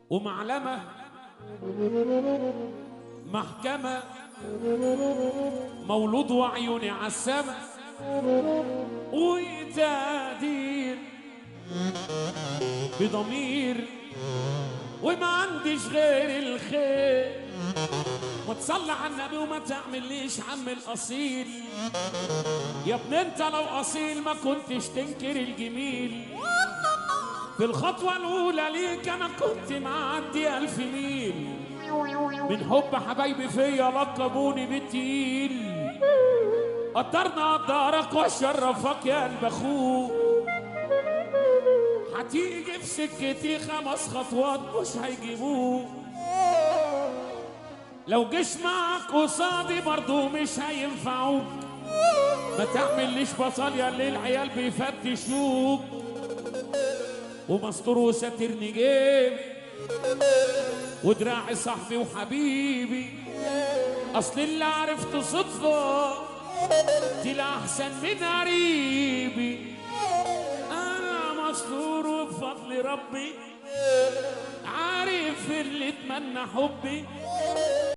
ومعلمة محكمة، مولود وعيوني عالسما وتقدير بضمير، وما عنديش غير الخير. وتصلي على النبي وما تعمليش عم الاصيل، يا ابن انت لو اصيل ما كنتش تنكر الجميل. في الخطوة الأولى ليك أنا كنت معدي 1000 ميل، من حب حبايبي فيا لقبوني بالتقيل. قدرنا قدرك واشرفك يا قلب أخوك، هتيجي في سكتي 5 خطوات مش هيجيبوك. لو جيش معك قصادي برضو مش هينفعوك. ما تعمليش بصل يا اللي العيال بيفتشوك. ومستور وساترني جيبي ودراعي صاحبي وحبيبي، اصل اللي عرفته صدفه طلع احسن من قريبي. انا مستور وبفضل ربي عارف اللي اتمنى حبي،